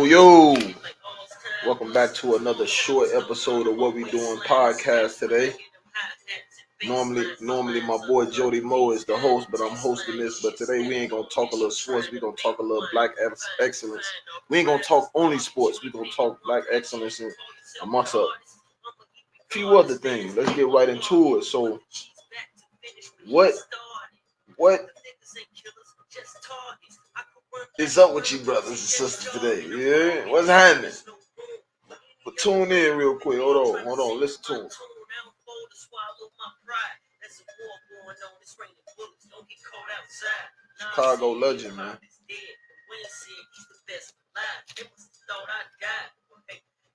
Yo. Welcome back to another short episode of What We Doing podcast today. Normally my boy Jody Moe is the host, but I'm hosting this. But today we ain't gonna talk a little sports. We gonna talk a little black excellence. We ain't gonna talk only sports. We gonna talk black excellence and amongst a few other things. Let's get right into it. So, what is up with you brothers and sisters today? Yeah, what's happening? But tune in real quick. Hold on. Listen to him. Chicago legend, man.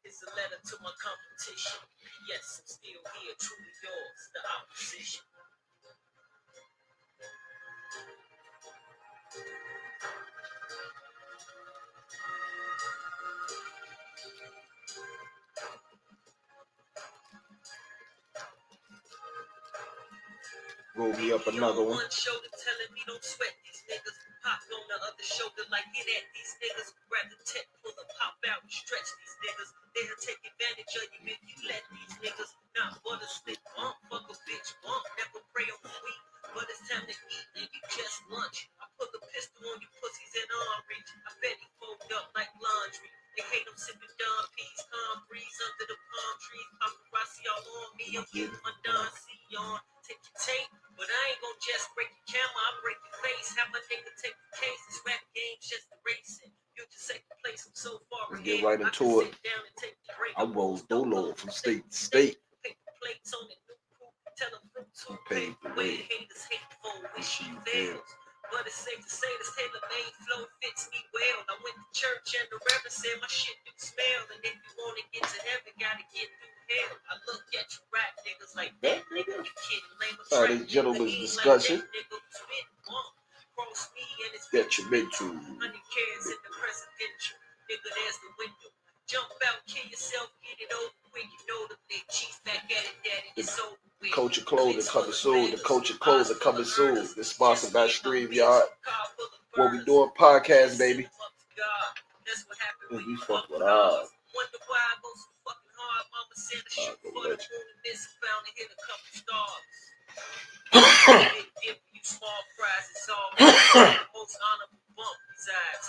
It's a letter to my competition. Yes, I'm still here, truly yours, the opposition. Roll me up another one. One shoulder telling me don't sweat these niggas. Pop on the other shoulder like get at these niggas. Grab the tech, pull the pop out and stretch these niggas. They'll take advantage of you if you let these niggas. Not butter stick bump, fuck a bitch bump. Never pray on the week, but it's time to eat and you just lunch. I put the pistol on you pussies in arm reach. I bet he fold up like laundry. They hate them sipping Don P's, calm breeze under the palm trees. Paparazzi all on me, I'm getting my Don C on. Take your tape, but I ain't gonna just break your camera, I break your face. Have my nigga take the case, this rap game's just a racing. You just take the place, I'm so far ahead. Let's get right into it. I roll dolo from state to state. Paper plates on it, new coupe, tell them fruits who paid the way. Haters hateful when she fails. But it's safe to say this tailor-made flow fits me well. I went to church and the reverend said my shit do smell. And if you want to get to heaven, gotta get through hell. I look at you rap niggas like that, nigga. You kidding lame. This gentleman's discussion. Cross me and it's detrimental. 100 cares in the presidential. Nigga, there's the window. Jump out, kill yourself, get it over with. You know the big chief back at it, daddy. It's over. Culture Clothing coming soon. The Culture Clothing coming soon. It's sponsored by StreamYard. What We Doing podcast, baby. We fuck with ours.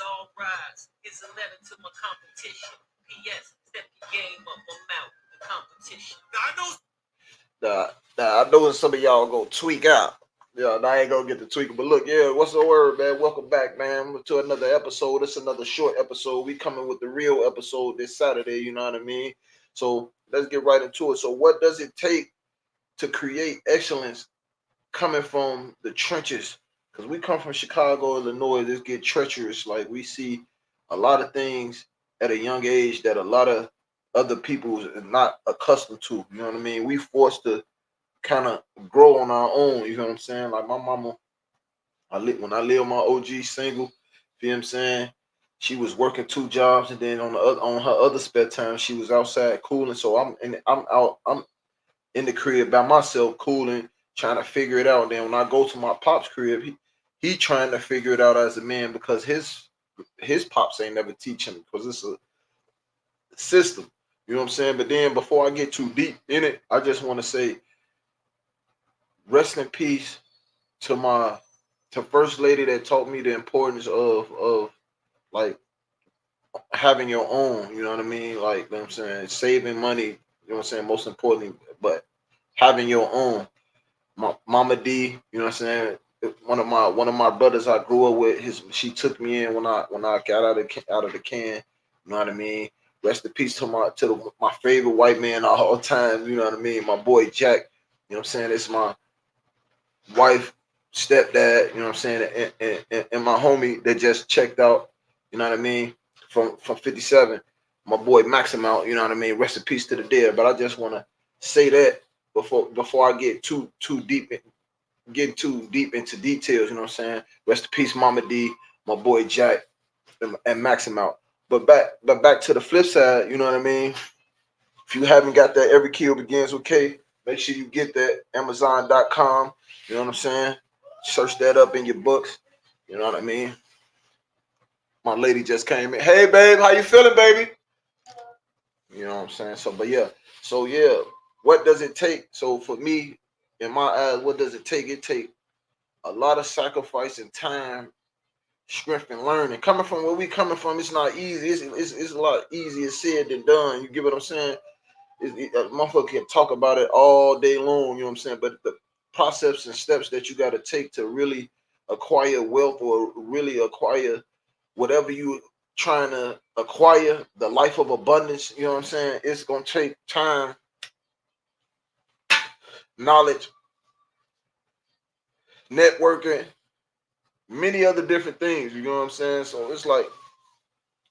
All rise. It's a letter to my competition. P.S. Step your game up. I'm out. The competition. I know some of y'all gonna tweak out. Yeah, I ain't gonna get to tweaking. But look, yeah, what's the word, man? Welcome back, man, to another episode. It's another short episode. We coming with the real episode this Saturday, you know what I mean? So let's get right into it. So what does it take to create excellence coming from the trenches? Because we come from Chicago, Illinois, this get treacherous. Like we see a lot of things at a young age that a lot of other people are not accustomed to. You know what I mean? We forced to kind of grow on our own. You know what I'm saying? Like my mama, when I lived my OG single, you know what I'm saying? She was working 2 jobs, and then on her other spare time, she was outside cooling. So I'm in the crib by myself cooling, trying to figure it out. And then when I go to my pop's crib, he trying to figure it out as a man because his pops ain't never teach him because it's a system. You know what I'm saying? But then before I get too deep in it, I just want to say rest in peace to first lady that taught me the importance of like having your own, you know what I mean? Like, you know what I'm saying, saving money, you know what I'm saying, most importantly, but having your own. Mama D, you know what I'm saying? One of my brothers I grew up with, she took me in when I got out of the can, you know what I mean? Rest in peace to my favorite white man of all time, you know what I mean? My boy Jack, you know what I'm saying? It's my wife, stepdad, you know what I'm saying? And my homie that just checked out, you know what I mean? From 57, my boy Maximount, you know what I mean? Rest in peace to the dead. But I just want to say that before I get too deep into details, you know what I'm saying? Rest in peace, Mama D, my boy Jack, and Maximount. But back to the flip side, you know what I mean? If you haven't got that Every Kill Begins with K, make sure you get that. Amazon.com, you know what I'm saying? Search that up in your books. You know what I mean? My lady just came in. Hey, babe, how you feeling, baby? You know what I'm saying? So, but yeah. So yeah, what does it take? So for me, in my eyes, what does it take? It take a lot of sacrifice and time, strength, and learning. Coming from where we coming from, it's not easy. It's a lot easier said than done. You get what I'm saying? Motherfucker can talk about it all day long. You know what I'm saying? But the process and steps that you got to take to really acquire wealth or really acquire whatever you trying to acquire, the life of abundance, you know what I'm saying? It's gonna take time, knowledge, networking, many other different things, you know what I'm saying? So it's like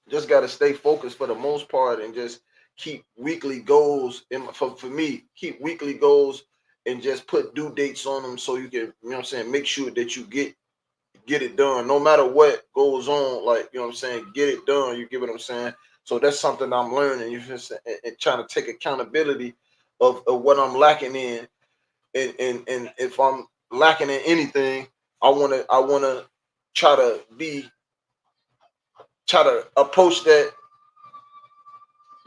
just gotta stay focused for the most part and just keep weekly goals for me, keep weekly goals and just put due dates on them so you can, you know what I'm saying, make sure that you get it done no matter what goes on, like, you know what I'm saying, get it done, you get what I'm saying? So that's something I'm learning, you just and trying to take accountability of what I'm lacking in, and if I'm lacking in anything, I want to try to be try to approach that,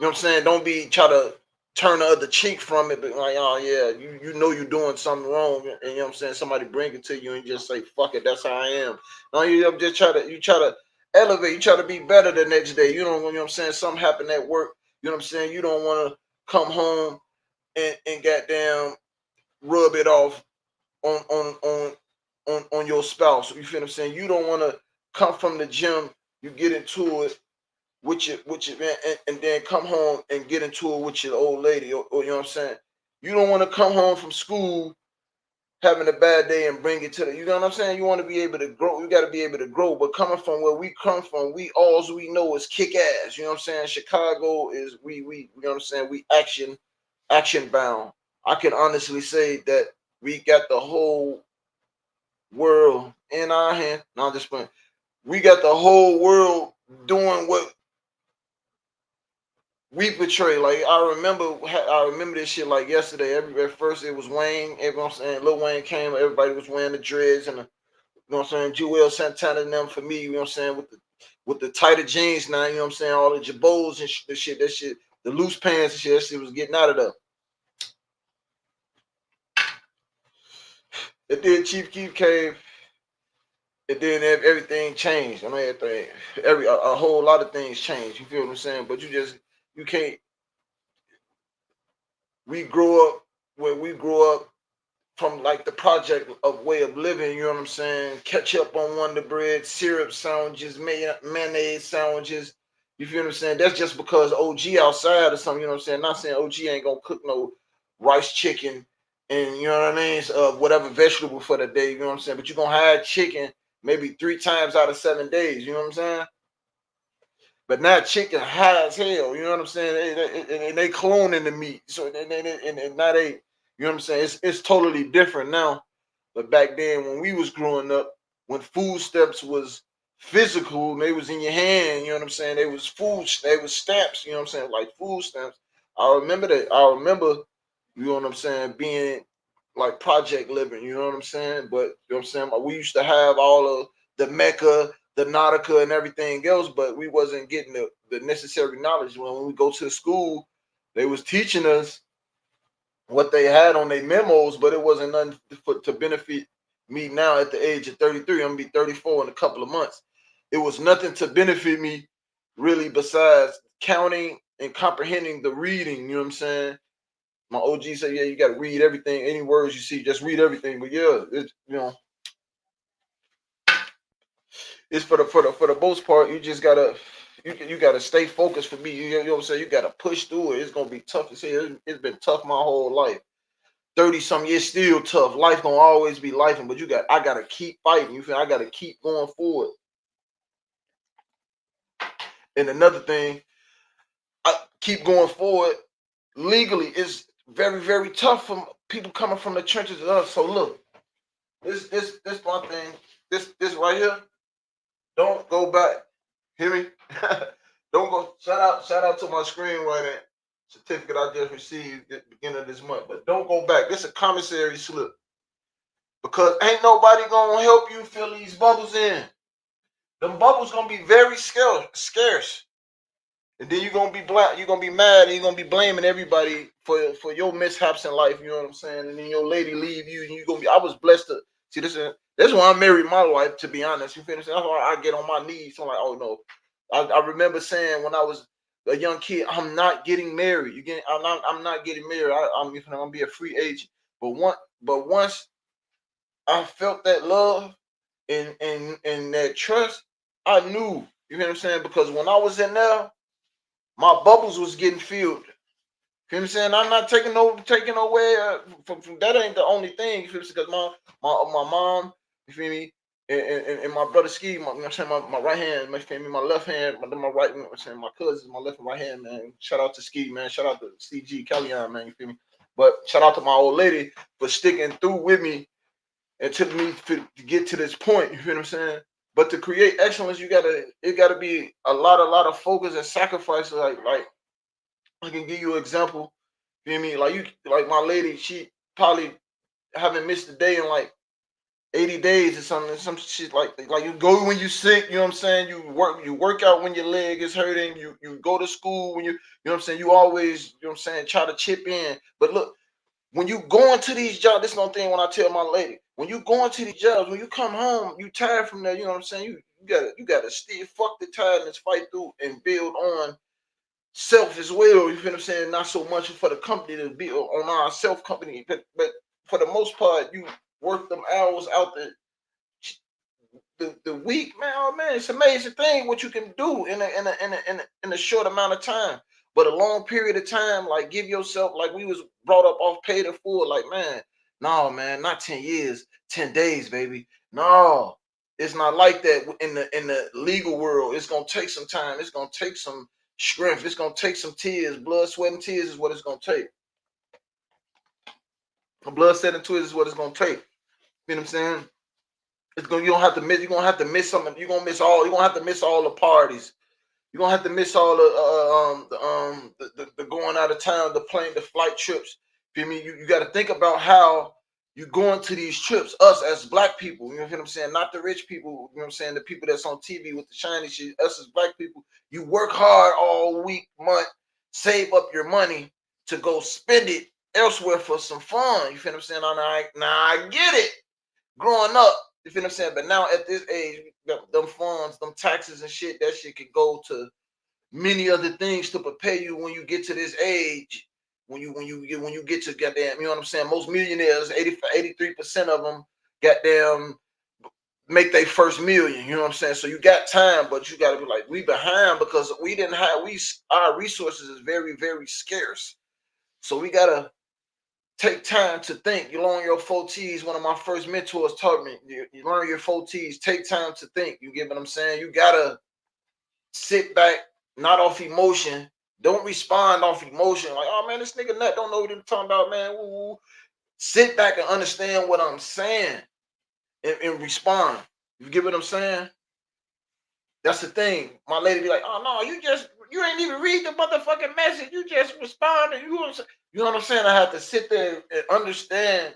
you know what I'm saying, don't be try to turn the other cheek from it, but like, oh yeah, you know you're doing something wrong, and you know what I'm saying, somebody bring it to you and just say fuck it, that's how I am. No, you just try to elevate, you try to be better the next day. You know what I'm saying, something happened at work, you know what I'm saying, you don't want to come home and goddamn rub it off on your spouse. You feel what I'm saying? You don't want to come from the gym, you get into it with your man, and then come home and get into it with your old lady, or you know what I'm saying. You don't want to come home from school having a bad day and bring it to the. You know what I'm saying. You want to be able to grow. You got to be able to grow. But coming from where we come from, we know is kick ass. You know what I'm saying. Chicago is we you know what I'm saying. We action bound. I can honestly say that we got the whole world in our hand. No, I'm just playing. We got the whole world doing what we portray. Like I remember this shit like yesterday. At first it was Wayne. Everyone saying Lil Wayne came. Everybody was wearing the dreads and the, you know what I'm saying. Joel Santana and them for me. You know what I'm saying, with the tighter jeans now. You know what I'm saying. All the jabos and shit. That shit. The loose pants and shit. That shit was getting out of there. It did. Chief Keef came. It did. Everything changed. I mean, everything. A whole lot of things changed. You feel what I'm saying? But you can't. We grew up where we grew up from like the project of way of living, you know what I'm saying? Ketchup on Wonder Bread, syrup sandwiches, mayonnaise sandwiches. You feel what I'm saying? That's just because OG outside or something, you know what I'm saying? Not saying OG ain't gonna cook no rice chicken and, you know what I mean? Whatever vegetable for the day, you know what I'm saying? But you're gonna have chicken maybe 3 times out of 7 days, you know what I'm saying? But now chicken high as hell, you know what I'm saying? And they cloning the meat. So and now they, you know what I'm saying? It's totally different now. But back then when we was growing up, when food steps was physical, they was in your hand, you know what I'm saying? They was stamps, you know what I'm saying? Like food stamps. I remember that. I remember, you know what I'm saying, being like project living, you know what I'm saying? But you know what I'm saying? We used to have all of the Mecca, the Nautica, and everything else, but we wasn't getting the necessary knowledge. When we go to the school, they was teaching us what they had on their memos, but it wasn't nothing to benefit me now at the age of 33. I'm gonna be 34 in a couple of months. It was nothing to benefit me really besides counting and comprehending the reading, you know what I'm saying? My OG said, yeah, you got to read everything. Any words you see, just read everything. But yeah, it's, you know, it's for the most part. You just gotta you gotta stay focused. For me, you know what I'm saying. You gotta push through it. It's gonna be tough to say. It's been tough my whole life. 30 some years still tough. Life gonna always be life, but I gotta keep fighting. You feel? I gotta keep going forward. And another thing, I keep going forward legally. It's very tough for people coming from the trenches of us. So look, this one thing. This right here. Don't go back. Hear me? Don't go. Shout out to my screenwriting certificate I just received at the beginning of this month. But don't go back. This is a commissary slip. because ain't nobody gonna help you fill these bubbles in. Them bubbles gonna be very scarce. And then you're gonna be black, you're gonna be mad, and you're gonna be blaming everybody for your mishaps in life. You know what I'm saying? And then your lady leave you, and you're gonna be. I was blessed to see this. That's why I married my wife. To be honest, you finish. That's why I get on my knees. I'm like, oh no. I remember saying when I was a young kid, I'm not getting married. You get? I'm not getting married. I'm gonna be a free agent. But once I felt that love and that trust, I knew. You know what I'm saying? Because when I was in there, my bubbles was getting filled. You know what I'm saying? I'm not taking away from that ain't the only thing. You feel me? Because my mom, you feel me, and my brother Ski, my, you know what I'm saying, my right hand, my feel me, my left hand, my right, you know what I'm saying, my cousins, my left and right hand, man. Shout out to Ski, man. Shout out to CG Kellyanne, man. You feel me? But shout out to my old lady for sticking through with me and took me to get to this point. You feel what I'm saying? But to create excellence, it gotta be a lot of focus and sacrifice. Like I can give you an example. You feel me? Like like my lady, she probably haven't missed a day in like 80 days or something. Some shit like you go when you sick, you know what I'm saying? You work out when your leg is hurting, you go to school when you know what I'm saying, you always, you know what I'm saying, try to chip in. But look, when you go into these jobs, this is one thing when I tell my lady, when you go into these jobs, when you come home, you tired from there, you know what I'm saying? You gotta still fuck the tiredness, fight through and build on self as well. You feel what I'm saying? Not so much for the company to be on our self company, but for the most part, you work them hours out the week, man. Oh man, it's an amazing thing what you can do in a short amount of time. But a long period of time, like give yourself, like we was brought up off paid in full, like man, no man, not 10 years, 10 days, baby. No, it's not like that in the legal world. It's gonna take some time, it's gonna take some strength, it's gonna take some tears, blood, sweat, and tears is what it's gonna take. Blood, sweat, and tears is what it's gonna take. You know what I'm saying? It's gonna you don't have to miss. You're gonna have to miss something. You're gonna miss all. You're gonna have to miss all the parties. You're gonna have to miss all the going out of town, the plane, the flight trips. Feel me? You got to think about how you going to these trips. Us as black people, you know what I'm saying? Not the rich people. You know what I'm saying? The people that's on TV with the shiny shit. Us as black people, you work hard all week, month, save up your money to go spend it elsewhere for some fun. You feel what I'm saying? I get it. Growing up, you feel what I'm saying? But now at this age, them funds, them taxes and shit, that shit could go to many other things to prepare you when you get to this age. When you get to goddamn, you know what I'm saying? Most millionaires, 83% of them goddamn make their first million. You know what I'm saying? So you got time, but you gotta be like, we behind because we didn't have our resources is very, very scarce. So we gotta take time to think. You learn your 4Ts. One of my first mentors taught me. You learn your 4Ts. Take time to think. You get what I'm saying? You gotta sit back, not off emotion. Don't respond off emotion. Like, oh man, this nigga nut don't know what he's talking about, man. Woo-woo. Sit back and understand what I'm saying and respond. You get what I'm saying? That's the thing. My lady be like, oh no, you ain't even read the motherfucking message. You just responded. You know what I'm saying? I have to sit there and understand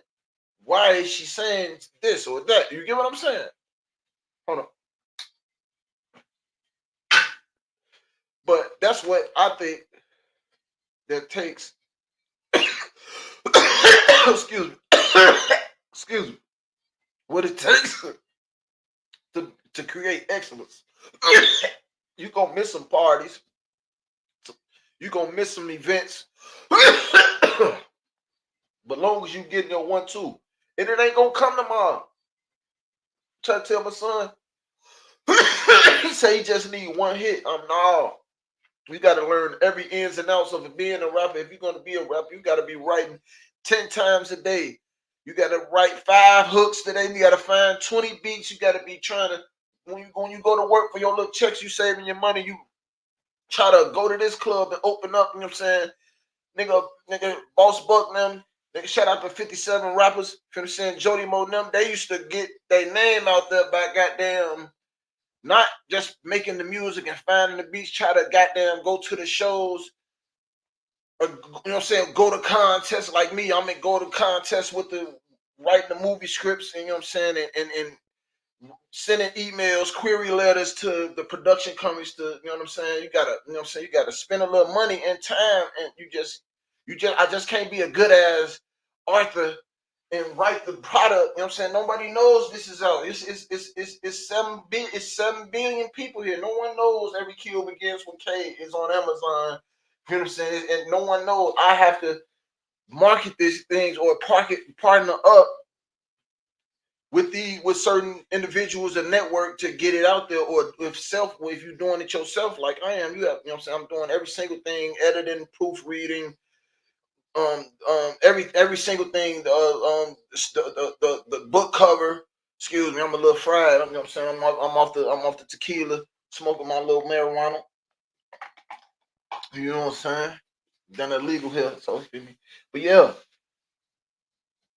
why is she saying this or that. You get what I'm saying? Hold on. But that's what I think that takes excuse me. Excuse me. What it takes to create excellence. You gonna miss some parties. You gonna miss some events. But long as you get your 1-2, and it ain't gonna come tomorrow. Try to tell my son. He say he just need one hit. No. You got to learn every ins and outs of it being a rapper. If you're going to be a rapper, you got to be writing 10 times a day. You got to write 5 hooks today. You got to find 20 beats. You got to be trying to, when you go to work for your little checks, you saving your money. You try to go to this club and open up, you know what I'm saying? Nigga, Boss Buck them. Nigga, shout out to 57 rappers. You know what I'm saying? Jody Mo them. They used to get their name out there by goddamn not just making the music and finding the beats, try to goddamn go to the shows, or you know what I'm saying, go to contests like me. I'm in go to contests with writing the movie scripts, and you know what I'm saying, and sending emails, query letters to the production companies to, you know what I'm saying? You gotta, you know what I'm saying, you gotta spend a little money and time, and I just can't be a good as Arthur and write the product, you know what I'm saying? Nobody knows this is out. It's 7 billion people here. No one knows Every Kill Begins with K is on Amazon. You know what I'm saying? And no one knows I have to market these things or partner up with certain individuals and network to get it out there, or if you're doing it yourself like I am, you have, you know what I'm saying, I'm doing every single thing, editing, proofreading, every single thing, the book cover. Excuse me, I'm a little fried. You know what I'm saying, I'm off the tequila, smoking my little marijuana. You know what I'm saying? Done illegal here, so excuse me. But yeah,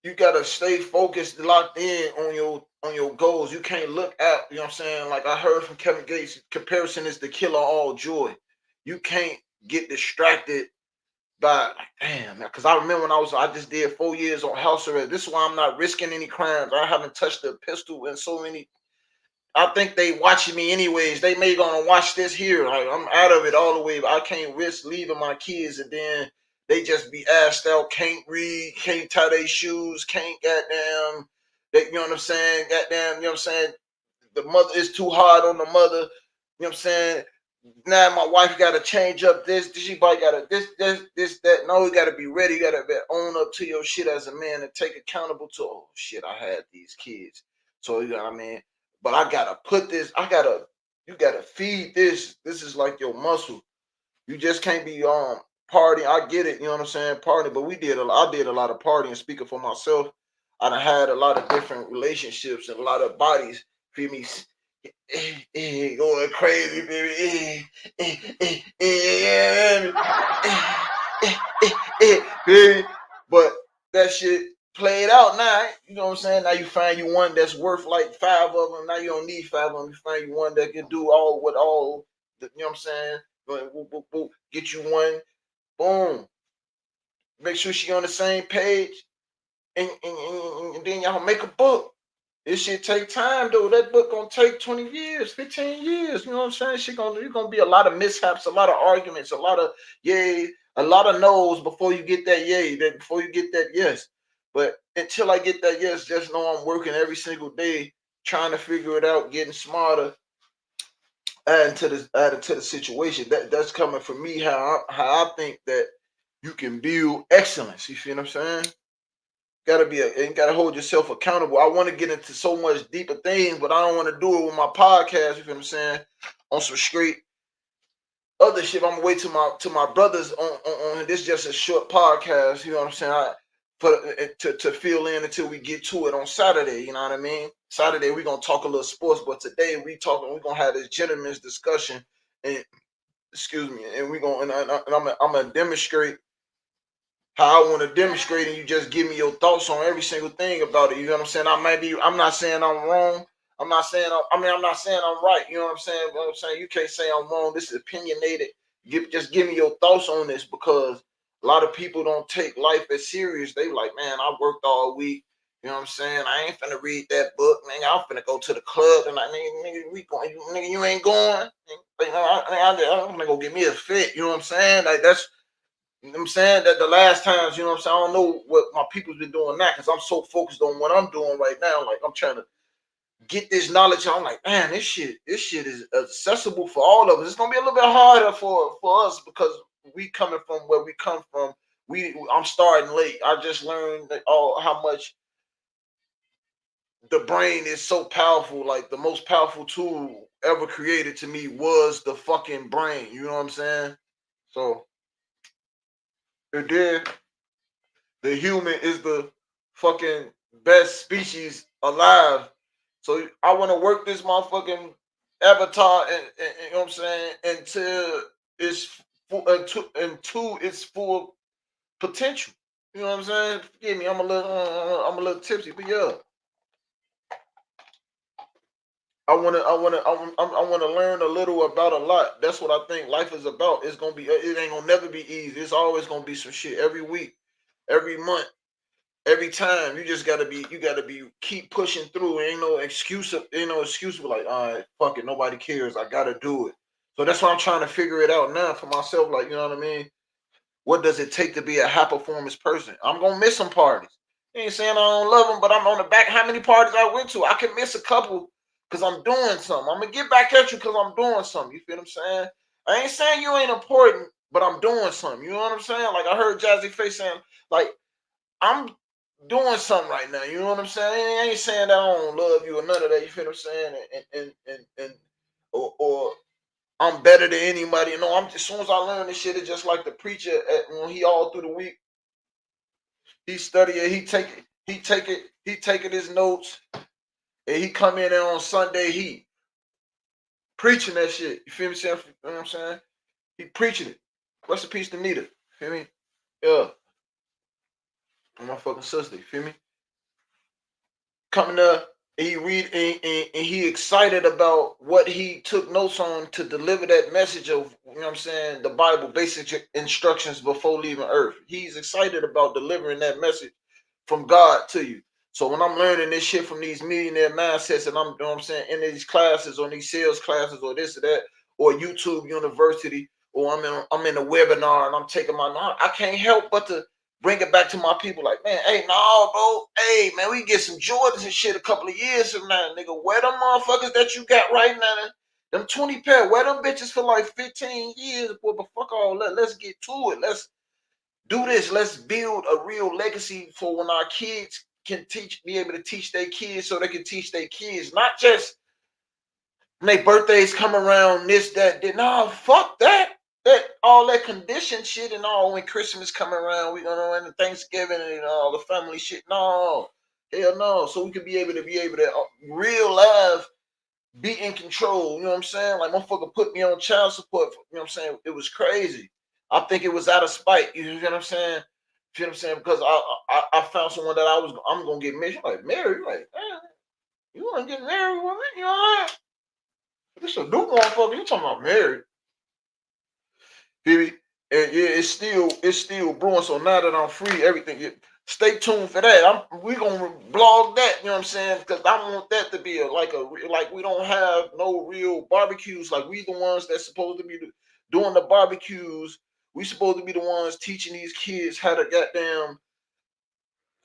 you gotta stay focused, locked in on your goals. You can't look at, you know what I'm saying? Like I heard from Kevin Gates, comparison is the killer of all joy. You can't get distracted by like, damn, because I remember when I just did 4 years on house arrest. This is why I'm not risking any crimes. I haven't touched a pistol in so many. I think they watching me anyways. They may gonna watch this here. Like I'm out of it all the way, but I can't risk leaving my kids and then they just be asked out, can't read, can't tie their shoes, can't goddamn. They, you know what I'm saying? Goddamn, you know what I'm saying? The mother is too hard on the mother. You know what I'm saying? Now my wife got to change up this. She probably got to this, that. No, you got to be ready. You got to own up to your shit as a man and take accountable to. Oh shit, I had these kids. So you know what I mean. But I gotta put this. You gotta feed this. This is like your muscle. You just can't be partying. I get it. You know what I'm saying? Party. But I did a lot of partying. Speaking for myself, I done had a lot of different relationships and a lot of bodies. Feel me? Going crazy, baby. But that shit played out now. You know what I'm saying? Now you find you one that's worth like 5 of them. Now you don't need 5 of them. You find you one that can do all. You know what I'm saying? Get you one. Boom. Make sure she on the same page, and then y'all make a book. This shit take time though. That book gonna take 20 years, 15 years. You know what I'm saying? You're gonna be a lot of mishaps, a lot of arguments, a lot of yay, a lot of no's before you get that yay, before you get that yes. But until I get that yes, just know I'm working every single day, trying to figure it out, getting smarter, adding to the situation. That's coming from me, how I think that you can build excellence. You feel what I'm saying? You gotta hold yourself accountable. I want to get into so much deeper things, but I don't want to do it with my podcast. You feel what I'm saying? On some straight other shit. I'm gonna wait to my brothers on this. Just a short podcast. You know what I'm saying? To fill in until we get to it on Saturday. You know what I mean? Saturday we gonna talk a little sports, but today we gonna have this gentleman's discussion. And excuse me, and I'm gonna demonstrate how I want to demonstrate, and you just give me your thoughts on every single thing about it. You know what I'm saying? I'm not saying I'm wrong. I'm not saying I'm right. You know what I'm saying? You know what I'm saying? You can't say I'm wrong. This is opinionated. Just give me your thoughts on this, because a lot of people don't take life as serious. They like, man, I worked all week. You know what I'm saying? I ain't finna read that book, man. I'm finna go to the club and nigga, we going, nigga, you ain't going. You know, I'm gonna go get me a fit. You know what I'm saying? Like that's, you know what I'm saying, that the last times, you know what I'm saying, I don't know what my people's been doing now, because I'm so focused on what I'm doing right now. Like I'm trying to get this knowledge. I'm like, man, this shit is accessible for all of us. It's gonna be a little bit harder for us, because we coming from where we come from. I'm starting late. I just learned how much the brain is so powerful. Like the most powerful tool ever created to me was the fucking brain. You know what I'm saying? So it did. The human is the fucking best species alive. So I want to work this motherfucking avatar, and you know what I'm saying, until into its full potential. You know what I'm saying? Forgive me, I'm a little tipsy, but yeah, I wanna learn a little about a lot. That's what I think life is about. It ain't gonna never be easy. It's always gonna be some shit every week, every month. every time you just gotta be, keep pushing through. Ain't no excuse, like, all right, fuck it, nobody cares. I gotta do it. So that's why I'm trying to figure it out now for myself. Like, you know what I mean? What does it take to be a high performance person? I'm gonna miss some parties. You ain't saying I don't love them, but I'm on the back. How many parties I went to? I can miss a couple because I'm doing something. I'm gonna get back at you because I'm doing something. You feel what I'm saying? I ain't saying you ain't important, but I'm doing something. You know what I'm saying? Like I heard Jazzy Face saying, like, I'm doing something right now. You know what I'm saying? I ain't saying that I don't love you or none of that. You feel what I'm saying? And or I'm better than anybody. You know, I'm as soon as I learn this shit, it's just like the preacher when he all through the week, he study it, he taking his notes, and he come in there on Sunday, he preaching that shit. You feel me? You know what I'm saying? He preaching it. Rest in peace to Nita. Feel me? Yeah. My fucking sister. You feel me? Coming up, he read and he excited about what he took notes on to deliver that message of, you know what I'm saying, the Bible, basic instructions before leaving earth. He's excited about delivering that message from God to you. So when I'm learning this shit from these millionaire mindsets, and I'm, you know what I'm saying, in these classes, on these sales classes, or this or that, or YouTube University, or I'm in a webinar and I'm taking my, I can't help but to bring it back to my people. Like, man, hey, no, bro, hey, man, we get some Jordans and shit a couple of years from now, nigga. Wear them motherfuckers that you got right now. Them 20 pair, wear them bitches for like 15 years, boy. But fuck all that. Let's get to it. Let's do this. Let's build a real legacy for when our kids can be able to teach their kids, so they can teach their kids, not just when their birthdays come around, this, that. No, fuck that. That all that condition shit and all. When Christmas come around, we gonna and Thanksgiving and all the family shit. No, hell no. So we could be able to real life be in control. You know what I'm saying? Like motherfucker put me on child support. You know what I'm saying? It was crazy. I think it was out of spite. You know what I'm saying? You know what I'm saying? Because I found someone that I'm gonna get married. Like married? Like, man, you wanna get married with me? You know what? This a new motherfucker. You talking about married? Baby, and yeah, it's still brewing. So now that I'm free, everything. Stay tuned for that. We gonna blog that. You know what I'm saying? Because I want that to be like we don't have no real barbecues. Like we the ones that's supposed to be doing the barbecues. We supposed to be the ones teaching these kids how to goddamn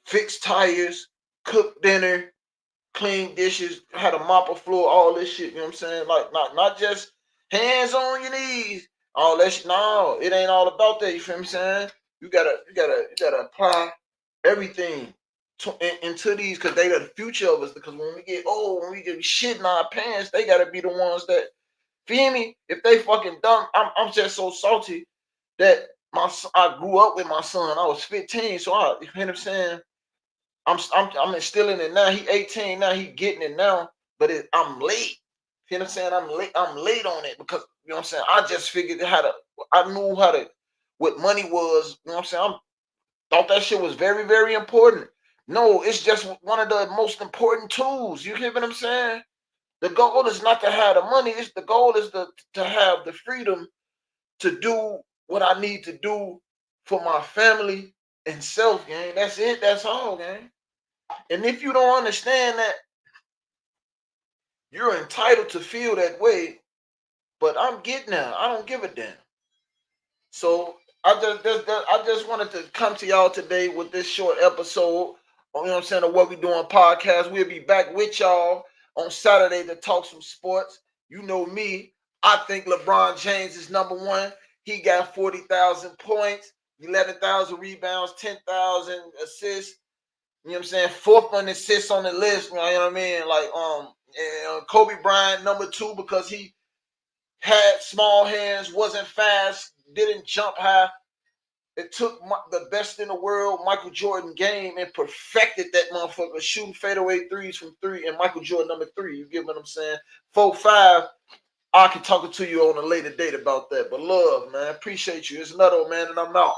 fix tires, cook dinner, clean dishes, how to mop a floor, all this shit. You know what I'm saying? Like not just hands on your knees, all that shit. No, it ain't all about that. You feel what I'm saying? You gotta apply everything into these because they are the future of us. Because when we get old, when we get shit in our pants, they gotta be the ones that feel me. If they fucking dumb, I'm just so salty that I grew up with my son. I was 15, so you know what I'm saying? I'm instilling it now. He 18 now. He getting it now. But I'm late. You know what I'm saying? I'm late on it because you know what I'm saying. I just figured how to. I knew how to what money was. You know what I'm saying? Thought that shit was very very important. No, it's just one of the most important tools. You hear what I'm saying? The goal is not to have the money. It's the goal is to have the freedom to do what I need to do for my family and self, gang. That's it. That's all, gang. And if you don't understand that, you're entitled to feel that way. But I'm getting there. I don't give a damn. So I just wanted to come to y'all today with this short episode. You know what I'm saying? Of what we doing podcast. We'll be back with y'all on Saturday to talk some sports. You know me. I think LeBron James is number one. He got 40,000 points, 11,000 rebounds, 10,000 assists. You know what I'm saying? Fourth on assists on the list. You know what I mean? Like Kobe Bryant number two because he had small hands, wasn't fast, didn't jump high. It took the best in the world, Michael Jordan game, and perfected that motherfucker shooting fadeaway threes from three. And Michael Jordan number three. You get what I'm saying? 4-5. I can talk to you on a later date about that. But love, man, appreciate you. It's Nutto, man, and I'm out.